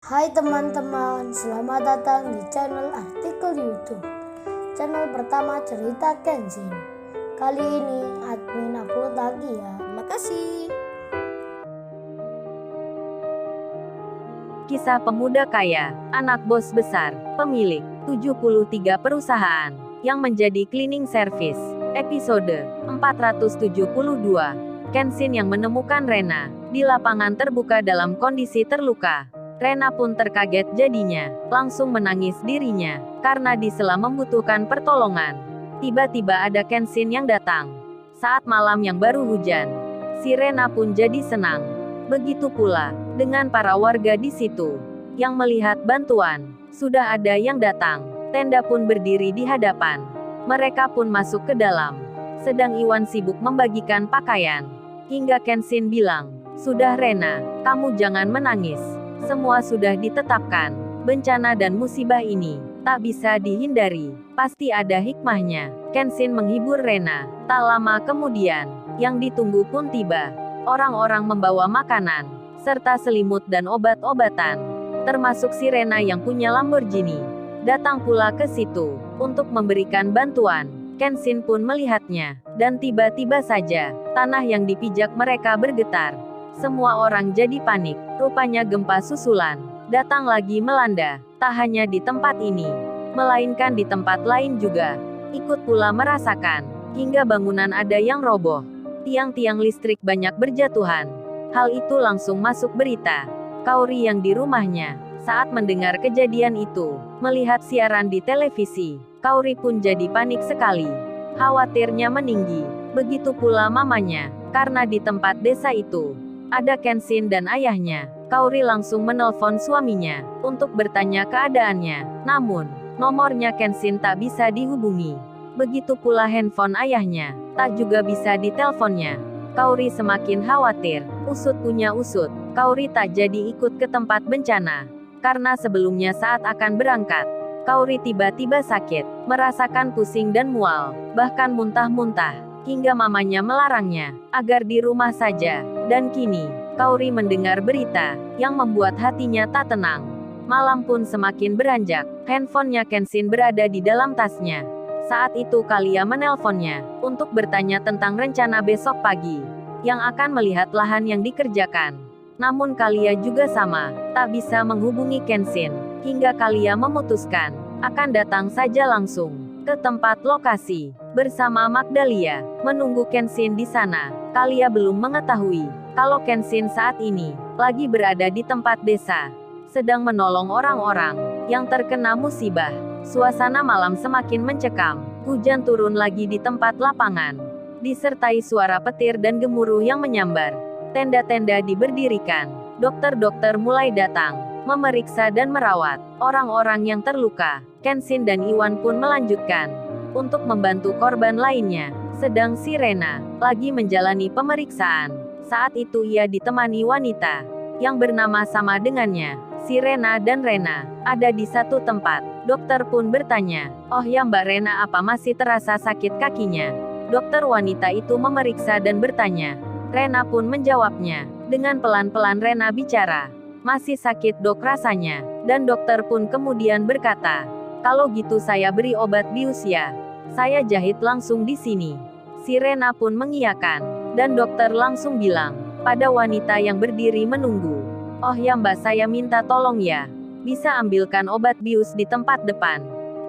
Hai teman-teman, selamat datang di channel artikel YouTube. Channel pertama cerita Kenshin. Kali ini admin upload lagi ya. Terima kasih. Kisah pemuda kaya, anak bos besar, pemilik 73 perusahaan, yang menjadi cleaning service. Episode 472. Kenshin yang menemukan Rena di lapangan terbuka dalam kondisi terluka. Rena pun terkaget jadinya, langsung menangis dirinya, karena di sela membutuhkan pertolongan. Tiba-tiba ada Kenshin yang datang. Saat malam yang baru hujan, si Rena pun jadi senang. Begitu pula dengan para warga di situ yang melihat bantuan. Sudah ada yang datang. Tenda pun berdiri di hadapan. Mereka pun masuk ke dalam. Sedang Iwan sibuk membagikan pakaian. Hingga Kenshin bilang, "Sudah Rena, kamu jangan menangis. Semua sudah ditetapkan. Bencana dan musibah ini tak bisa dihindari. Pasti ada hikmahnya." Kenshin menghibur Rena. Tak lama kemudian, yang ditunggu pun tiba. Orang-orang membawa makanan, serta selimut dan obat-obatan. Termasuk si Rena yang punya Lamborghini. Datang pula ke situ, untuk memberikan bantuan. Kenshin pun melihatnya, dan tiba-tiba saja, tanah yang dipijak mereka bergetar. Semua orang jadi panik, rupanya gempa susulan. Datang lagi melanda, tak hanya di tempat ini, melainkan di tempat lain juga. Ikut pula merasakan, hingga bangunan ada yang roboh. Tiang-tiang listrik banyak berjatuhan. Hal itu langsung masuk berita. Kaori yang di rumahnya, saat mendengar kejadian itu, melihat siaran di televisi, Kaori pun jadi panik sekali. Khawatirnya meninggi. Begitu pula mamanya, karena di tempat desa itu, ada Kenshin dan ayahnya. Kaori langsung menelpon suaminya, untuk bertanya keadaannya. Namun, nomornya Kenshin tak bisa dihubungi. Begitu pula handphone ayahnya, tak juga bisa diteleponnya. Kaori semakin khawatir. Usut punya usut, Kaori tak jadi ikut ke tempat bencana. Karena sebelumnya saat akan berangkat, Kaori tiba-tiba sakit, merasakan pusing dan mual, bahkan muntah-muntah, hingga mamanya melarangnya, agar di rumah saja. Dan kini, Kaori mendengar berita, yang membuat hatinya tak tenang. Malam pun semakin beranjak, handphonenya Kenshin berada di dalam tasnya. Saat itu Kalia menelponnya, untuk bertanya tentang rencana besok pagi, yang akan melihat lahan yang dikerjakan. Namun Kalia juga sama, tak bisa menghubungi Kenshin, hingga Kalia memutuskan, akan datang saja langsung, ke tempat lokasi, bersama Magdalia, menunggu Kenshin di sana. Kalia belum mengetahui, kalau Kenshin saat ini, lagi berada di tempat desa, sedang menolong orang-orang, yang terkena musibah. Suasana malam semakin mencekam, hujan turun lagi di tempat lapangan, disertai suara petir dan gemuruh yang menyambar. Tenda-tenda diberdirikan, dokter-dokter mulai datang, memeriksa dan merawat orang-orang yang terluka. Kenshin dan Iwan pun melanjutkan, untuk membantu korban lainnya, sedang si Rena, lagi menjalani pemeriksaan. Saat itu ia ditemani wanita, yang bernama sama dengannya. Si Rena dan Rena, ada di satu tempat. Dokter pun bertanya, "Oh ya Mbak Rena, apa masih terasa sakit kakinya?" Dokter wanita itu memeriksa dan bertanya. Rena pun menjawabnya. Dengan pelan-pelan Rena bicara, "Masih sakit dok rasanya." Dan dokter pun kemudian berkata, "Kalau gitu saya beri obat bius ya. Saya jahit langsung di sini." Si Rena pun mengiyakan, dan dokter langsung bilang, pada wanita yang berdiri menunggu, "Oh ya Mbak, saya minta tolong ya. Bisa ambilkan obat bius di tempat depan."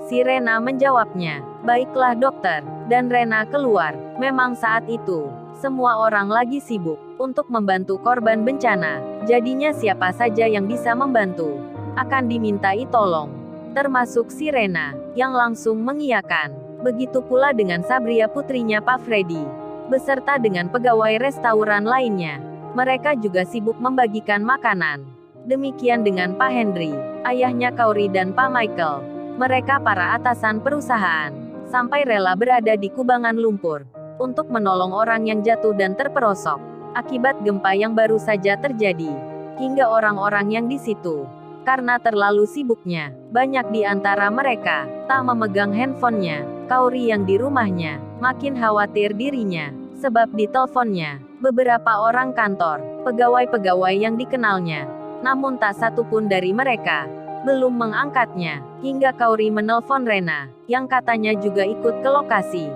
Si Rena menjawabnya, "Baiklah dokter." Dan Rena keluar. Memang saat itu, semua orang lagi sibuk, untuk membantu korban bencana. Jadinya siapa saja yang bisa membantu, akan dimintai tolong. Termasuk si Rena, yang langsung mengiyakan. Begitu pula dengan Sabria putrinya Pak Freddy, beserta dengan pegawai restoran lainnya. Mereka juga sibuk membagikan makanan. Demikian dengan Pak Henry, ayahnya Kaori dan Pak Michael. Mereka para atasan perusahaan, sampai rela berada di kubangan lumpur, untuk menolong orang yang jatuh dan terperosok, akibat gempa yang baru saja terjadi. Hingga orang-orang yang di situ, karena terlalu sibuknya, banyak di antara mereka, tak memegang handphonenya. Kaori yang di rumahnya, makin khawatir dirinya, sebab di teleponnya, beberapa orang kantor, pegawai-pegawai yang dikenalnya, namun tak satu pun dari mereka belum mengangkatnya, hingga Kaori menelpon Rena, yang katanya juga ikut ke lokasi.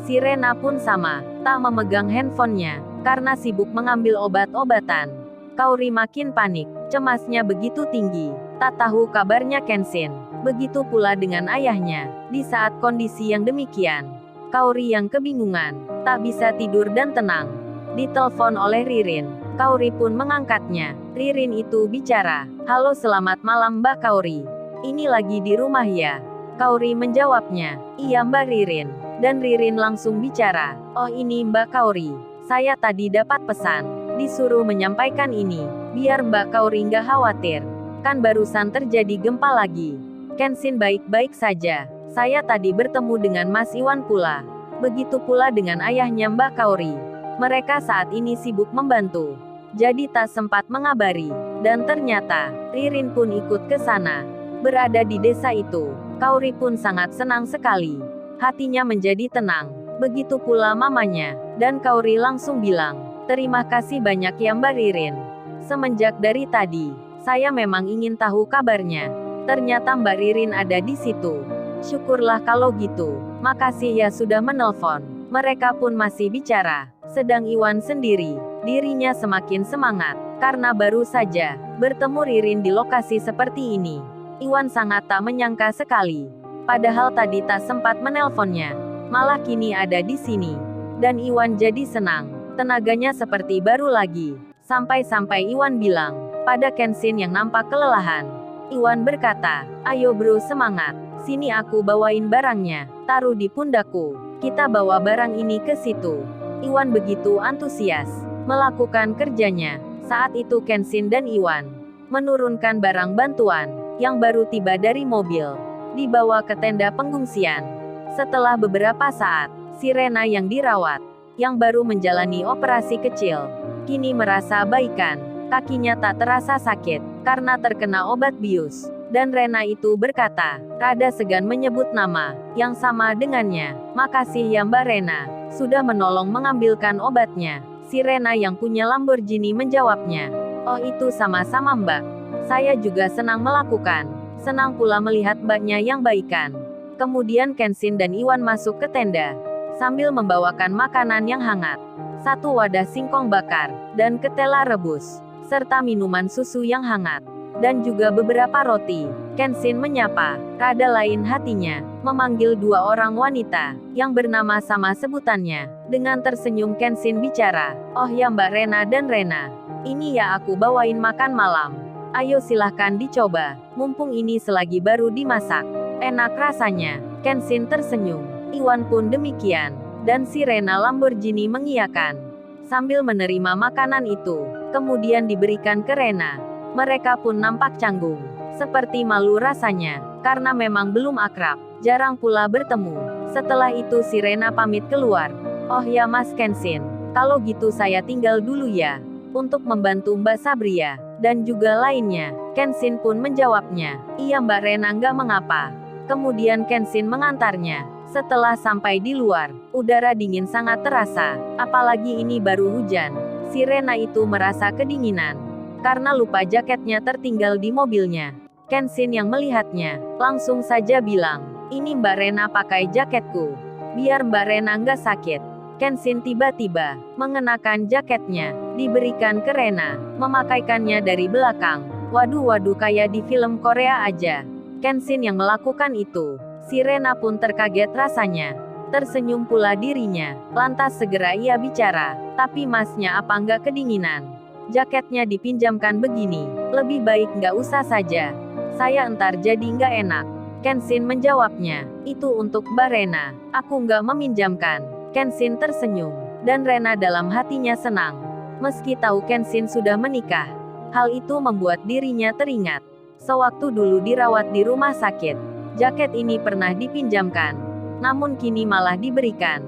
Si Rena pun sama, tak memegang handphonenya, karena sibuk mengambil obat-obatan. Kaori makin panik, cemasnya begitu tinggi, tak tahu kabarnya Kenshin. Begitu pula dengan ayahnya, di saat kondisi yang demikian. Kaori yang kebingungan, tak bisa tidur dan tenang. Ditelepon oleh Ririn, Kaori pun mengangkatnya. Ririn itu bicara, "Halo, selamat malam Mbak Kaori. Ini lagi di rumah ya?" Kaori menjawabnya, "Iya Mbak Ririn." Dan Ririn langsung bicara, "Oh ini Mbak Kaori, saya tadi dapat pesan, disuruh menyampaikan ini, biar Mbak Kaori nggak khawatir. Kan barusan terjadi gempa lagi. Kenshin baik-baik saja. Saya tadi bertemu dengan Mas Iwan pula. Begitu pula dengan ayahnya Mbak Kaori. Mereka saat ini sibuk membantu. Jadi tak sempat mengabari." Dan ternyata, Ririn pun ikut ke sana. Berada di desa itu, Kaori pun sangat senang sekali. Hatinya menjadi tenang. Begitu pula mamanya. Dan Kaori langsung bilang, "Terima kasih banyak ya Mbak Ririn. Semenjak dari tadi, saya memang ingin tahu kabarnya. Ternyata Mbak Ririn ada di situ. Syukurlah kalau gitu. Makasih ya sudah menelpon." Mereka pun masih bicara. Sedang Iwan sendiri, dirinya semakin semangat, karena baru saja bertemu Ririn di lokasi seperti ini. Iwan sangat tak menyangka sekali. Padahal tadi tak sempat menelponnya, malah kini ada di sini. Dan Iwan jadi senang, tenaganya seperti baru lagi. Sampai-sampai Iwan bilang pada Kenshin yang nampak kelelahan. Iwan berkata, "Ayo bro, semangat. Sini aku bawain barangnya, taruh di pundakku. Kita bawa barang ini ke situ." Iwan begitu antusias melakukan kerjanya. Saat itu Kenshin dan Iwan menurunkan barang bantuan yang baru tiba dari mobil, dibawa ke tenda pengungsian. Setelah beberapa saat, si Rena yang dirawat, yang baru menjalani operasi kecil, kini merasa baikan. Kakinya tak terasa sakit, karena terkena obat bius. Dan Rena itu berkata, rada segan menyebut nama yang sama dengannya. "Makasih ya Mbak Rena, sudah menolong mengambilkan obatnya." Si Rena yang punya Lamborghini menjawabnya, "Oh itu sama-sama Mbak. Saya juga senang melakukan. Senang pula melihat Mbaknya yang baikan." Kemudian Kenshin dan Iwan masuk ke tenda, sambil membawakan makanan yang hangat. 1 wadah singkong bakar, dan ketela rebus, serta minuman susu yang hangat. Dan juga beberapa roti. Kenshin menyapa, rada lain hatinya, memanggil 2 orang wanita, yang bernama sama sebutannya. Dengan tersenyum Kenshin bicara, "Oh ya Mbak Rena dan Rena, ini ya aku bawain makan malam. Ayo silahkan dicoba, mumpung ini selagi baru dimasak. Enak rasanya." Kenshin tersenyum, Iwan pun demikian, dan si Rena Lamborghini mengiyakan. Sambil menerima makanan itu, kemudian diberikan ke Rena. Mereka pun nampak canggung, seperti malu rasanya, karena memang belum akrab, jarang pula bertemu. Setelah itu si Rena pamit keluar. "Oh ya Mas Kenshin, kalau gitu saya tinggal dulu ya, untuk membantu Mbak Sabria, dan juga lainnya." Kenshin pun menjawabnya, "Iya Mbak Rena, nggak mengapa." Kemudian Kenshin mengantarnya. Setelah sampai di luar, udara dingin sangat terasa, apalagi ini baru hujan. Si Rena itu merasa kedinginan karena lupa jaketnya tertinggal di mobilnya. Kenshin yang melihatnya, langsung saja bilang, "Ini Mbak Rena pakai jaketku, biar Mbak Rena nggak sakit." Kenshin tiba-tiba mengenakan jaketnya, diberikan ke Rena, memakaikannya dari belakang. Waduh, kayak di film Korea aja. Kenshin yang melakukan itu. Si Rena pun terkaget rasanya. Tersenyum pula dirinya. Lantas segera ia bicara, "Tapi masnya apa nggak kedinginan? Jaketnya dipinjamkan begini, lebih baik nggak usah saja. Saya entar jadi nggak enak." Kenshin menjawabnya, "Itu untuk Mbak Rena, aku nggak meminjamkan." Kenshin tersenyum, dan Rena dalam hatinya senang. Meski tahu Kenshin sudah menikah, hal itu membuat dirinya teringat. Sewaktu dulu dirawat di rumah sakit, jaket ini pernah dipinjamkan, namun kini malah diberikan.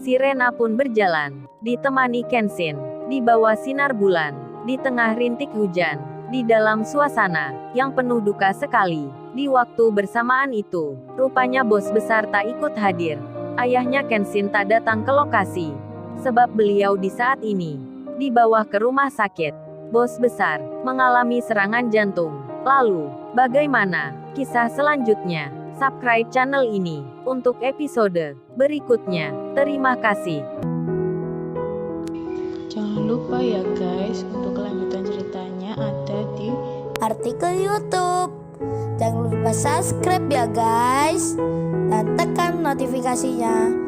Si Rena pun berjalan, ditemani Kenshin, di bawah sinar bulan, di tengah rintik hujan, di dalam suasana yang penuh duka sekali. Di waktu bersamaan itu, rupanya bos besar tak ikut hadir. Ayahnya Kenshin tak datang ke lokasi, sebab beliau di saat ini dibawa ke rumah sakit. bos besar, mengalami serangan jantung. Lalu, bagaimana kisah selanjutnya? Subscribe channel ini untuk episode berikutnya. Terima kasih. Jangan lupa ya guys, untuk kelanjutan ceritanya ada di artikel YouTube. Jangan lupa subscribe ya guys, dan tekan notifikasinya